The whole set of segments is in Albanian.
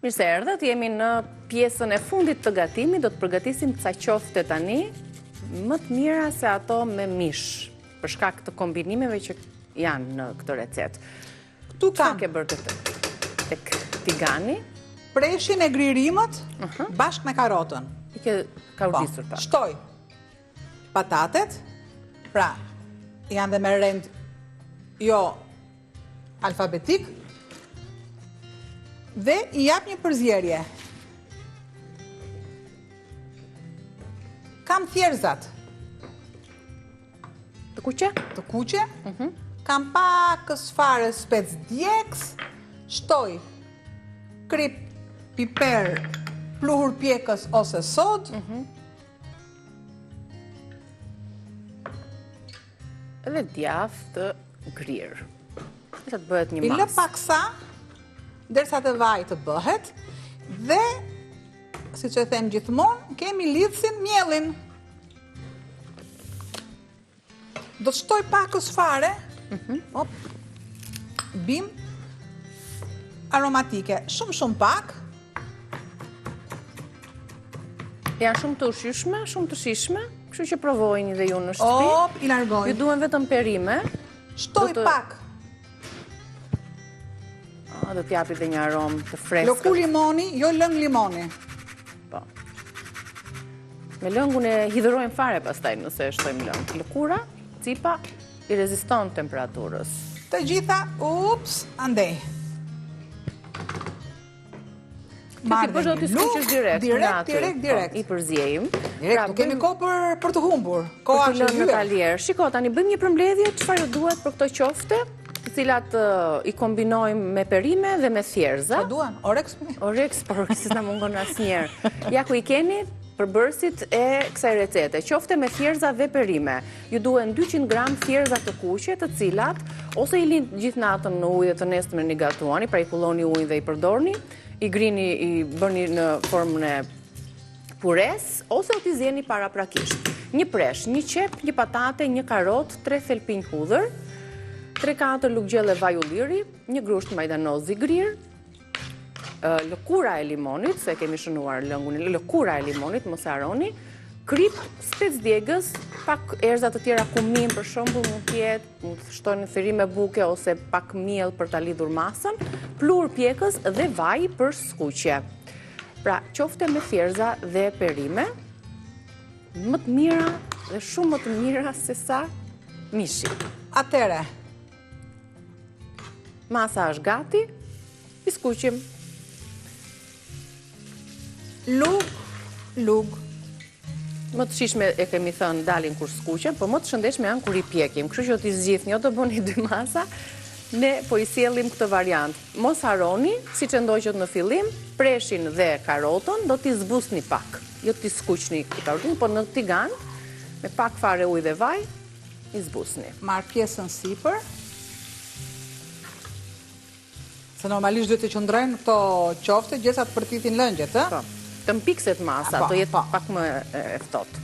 Mirë se erdhët, jemi në pjesën e fundit të gatimit, do të përgatisim ca qofte tani, më të mira se ato me mish, për shkak të kombinimeve që janë në këtë recet. Këtu kam ke bërë tek tigani, preshin e gririmët bashkë me karotën. I ke kaudisur pak. Shtoj patatet, pra janë dhe me rend jo alfabetik, dhe i jap një përzierje. Kam thjerëzat. Të kuqe? Të kuqe. Kam pakës fare spec djeks, shtoj krip, piper, pluhur pjekës ose sod. Edhe djath të grirë. Sa të bëhet një I lë masë. paksa, derisa të vaj të bëhet, dhe, si që e them gjithmonë, kemi lidhësin mielin. Do të shtoj pakës fare, bim aromatike, shumë pak. Janë shumë të ushqyeshme, shumë të shijshme, kështu që provojini dhe ju në shtëpi. I largoj. Ju duhen vetëm perime. Shtoj pak. Do t'japi dhe një aromë të freskët. Lëku limoni, jo lëng limoni. Po. Me lëngun e hidhërojmë fare pastaj nëse shtojmë lëng. Lëkura, cipa, i reziston temperaturës. Të gjitha, andej. Këtë përdo t'i skuqesh direkt. I përziejmë. Direkt, kemi kohë për të humbur. Koha është lënë në talier. Shiko, tani bëjmë një përmbledhje, çfarë ju duhet për këto qofte, të cilat i kombinojmë me perime dhe me thjerza. Po duan, Orex? Orex, por Orexis na mungon asnjëherë. Ja ku i keni përbërësit e kësaj recete, qofte me thjerza dhe perime. Ju duhen 200 gram thjerza të kuqe, të cilat ose i lind gjithë natën në ujë dhe të nesërmen i gatuani, pra i kulloni ujin dhe i përdorni, i grini, i bërni në formën e pures, ose u t'i zjeni paraprakisht. Një presh, një qep, një patate, një karot, 3 thelpinj hudhër, 3-4 luggjelle vaj ulliri, një grusht majdanoz i grirë, lëkura e limonit, se kemi shënuar lëngun, lëkura e limonit, mos e harroni, krip, spec djegës, pak erza të tjera kumin, për shembull, mund t'jetë, mund të shtojnë thyrime buke ose pak miell për ta lidhur masën, pluhur pjekës dhe vaj për skuqje. Pra, qofte me thjerza dhe perime, më të mira dhe shumë më të mira se sa mishi. Atere. Masa është gati, i skuqim. Lug. Më të shishme e kemi thënë dalin kur skuqen, por më të shëndeshme janë kur i pjekim. Kështu që t'i zgjidhni, jo të bëni 2 masa, ne po i sjellim këtë variant. Mos harroni, siç e ndoqët në fillim, preshin dhe karotën do t'i zbusni pak. Jo t'i skuqni karotën, por në tigan, me pak fare ujë dhe vaj, i zbusni. Marr pjesën sipër. Se normalisht duhet të qëndrojnë këto qofte gjithsa të përtitin lëngjet, ë? Po. Të mpikset masa, të jetë pak më e ftohtë.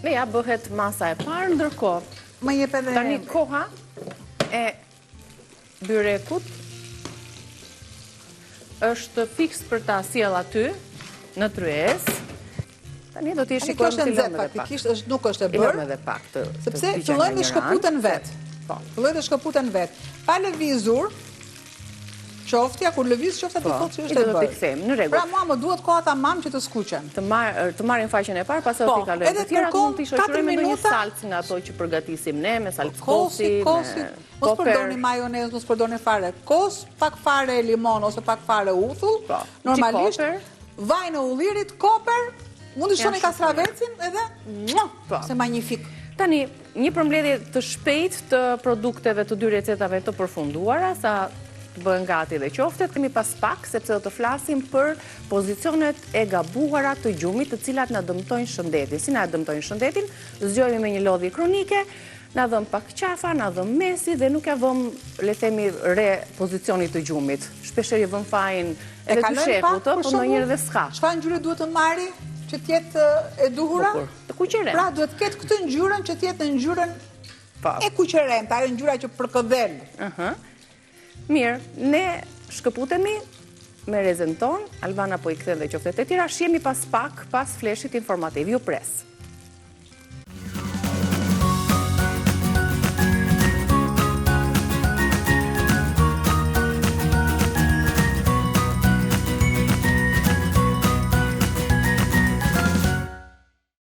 Dhe ja bëhet masa e parë, ndërkohë. Më jep edhe tani koha e byrekut është fiks për ta sjell aty në tryez. Tani do t'i shikojmë të lëmë edhe pak. Faktikisht nuk është e bërë. I lëmë edhe pak të sepse fillojnë të shkëputen vet. Fillojnë të shkëputen vet. Pa lëvizur, qoftja, kur lëviz qofta ti thotë që është e bërë. Pra mua më duhet koha tamam që të skuqen. Të marrin faqen e parë, pastaj t'i kalojmë të tjerat, mund t'i shoqërojmë me ndonjë salcë nga ato që përgatisim ne, me salcë kosi, me mos përdorni majonez, mos përdorni fare kos, pak fare limon ose pak fare uthull. Normalisht vaj në ullirit, koper, mund të shoni kastravecin edhe se magnifik. Tani, një përmbledhje të shpejt të produkteve të 2 recetave të përfunduara, sa të bëhen gati dhe qoftet, kemi pas pak, sepse do të flasim për pozicionet e gabuara të gjumit, të cilat na dëmtojnë shëndetin. Si na dëmtojnë shëndetin, zgjojmë me një lodhje kronike, na dhëm pak qafa, na dhëm mesi dhe nuk ja vëm, le themi, re pozicionit të gjumit. Shpeshherë i vëm fajin edhe të shekut, por ndonjëherë dhe s'ka. Çfarë ngjyre duhet të marri që të jetë e duhura? Të kuqeren. Pra duhet të ketë këtë ngjyrën që të jetë në ngjyrën e kuqerent, ajo ngjyra që përkëdhen. Mirë, ne shkëputemi me rezën ton, Albana po i kthen dhe qoftet e tjera, shihemi pas pak, pas fleshit informativ. Ju pres.